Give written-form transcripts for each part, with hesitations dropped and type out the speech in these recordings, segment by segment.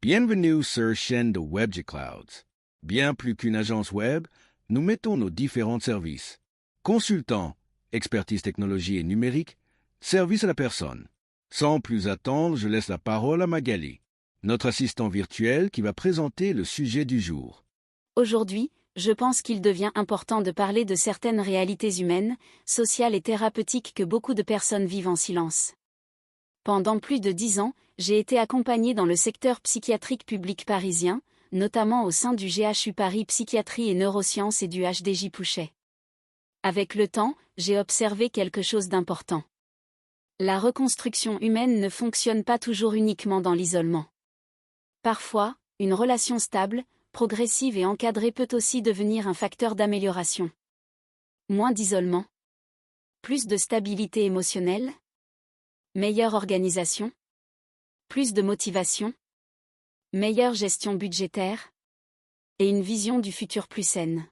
Bienvenue sur chaîne de WebJ Clouds. Bien plus qu'une agence web, nous mettons nos différents services. Consultant, expertise technologie et numérique, service à la personne. Sans plus attendre, je laisse la parole à Magali, notre assistant virtuel qui va présenter le sujet du jour. Aujourd'hui, je pense qu'il devient important de parler de certaines réalités humaines, sociales et thérapeutiques que beaucoup de personnes vivent en silence. Pendant plus de 10 ans, j'ai été accompagnée dans le secteur psychiatrique public parisien, notamment au sein du GHU Paris Psychiatrie et Neurosciences et du HDJ Pouchet. Avec le temps, j'ai observé quelque chose d'important. La reconstruction humaine ne fonctionne pas toujours uniquement dans l'isolement. Parfois, une relation stable, progressive et encadrée peut aussi devenir un facteur d'amélioration. Moins d'isolement. Plus de stabilité émotionnelle. Meilleure organisation. Plus de motivation. Meilleure gestion budgétaire. Et une vision du futur plus saine.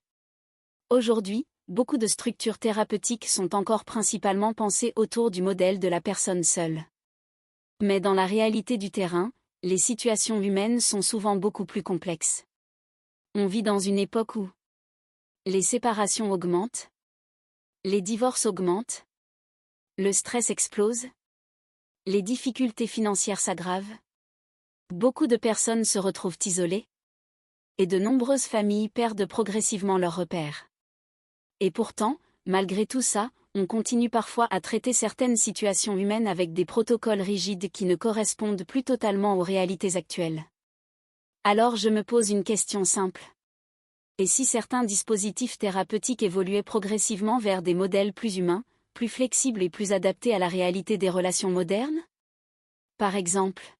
Aujourd'hui, beaucoup de structures thérapeutiques sont encore principalement pensées autour du modèle de la personne seule. Mais dans la réalité du terrain, les situations humaines sont souvent beaucoup plus complexes. On vit dans une époque où les séparations augmentent, les divorces augmentent, le stress explose, les difficultés financières s'aggravent, beaucoup de personnes se retrouvent isolées, et de nombreuses familles perdent progressivement leurs repères. Et pourtant, malgré tout ça, on continue parfois à traiter certaines situations humaines avec des protocoles rigides qui ne correspondent plus totalement aux réalités actuelles. Alors je me pose une question simple. Et si certains dispositifs thérapeutiques évoluaient progressivement vers des modèles plus humains, plus flexibles et plus adaptés à la réalité des relations modernes? Par exemple,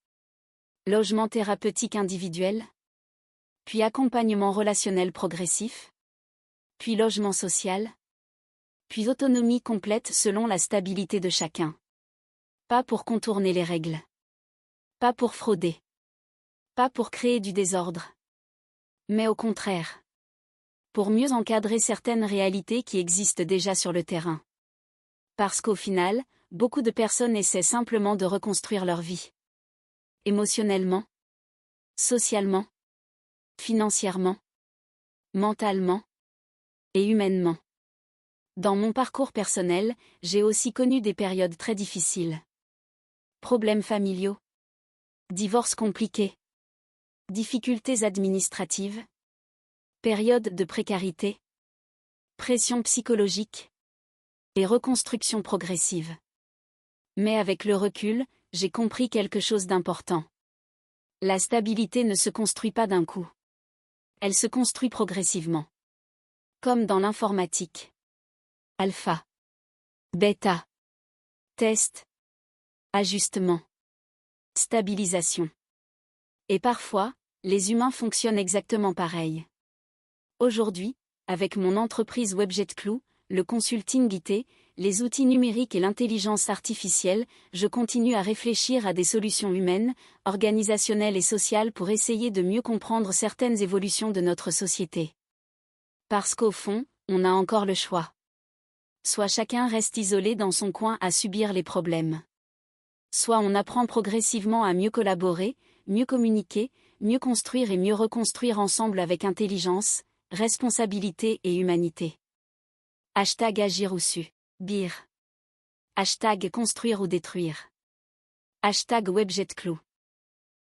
logement thérapeutique individuel, puis accompagnement relationnel progressif, puis logement social, puis autonomie complète selon la stabilité de chacun. Pas pour contourner les règles. Pas pour frauder. Pas pour créer du désordre. Mais au contraire. Pour mieux encadrer certaines réalités qui existent déjà sur le terrain. Parce qu'au final, beaucoup de personnes essaient simplement de reconstruire leur vie. Émotionnellement, socialement, financièrement, mentalement et humainement. Dans mon parcours personnel, j'ai aussi connu des périodes très difficiles. Problèmes familiaux, divorces compliqués, difficultés administratives, périodes de précarité, pression psychologique et reconstruction progressive. Mais avec le recul, j'ai compris quelque chose d'important. La stabilité ne se construit pas d'un coup. Elle se construit progressivement. Comme dans l'informatique. Alpha, bêta, test, ajustement, stabilisation. Et parfois, les humains fonctionnent exactement pareil. Aujourd'hui, avec mon entreprise WebJetClou, le consulting IT, les outils numériques et l'intelligence artificielle, je continue à réfléchir à des solutions humaines, organisationnelles et sociales pour essayer de mieux comprendre certaines évolutions de notre société. Parce qu'au fond, on a encore le choix. Soit chacun reste isolé dans son coin à subir les problèmes. Soit on apprend progressivement à mieux collaborer, mieux communiquer, mieux construire et mieux reconstruire ensemble avec intelligence, responsabilité et humanité. #agir ou subir. #construire ou détruire. #WebJetClou.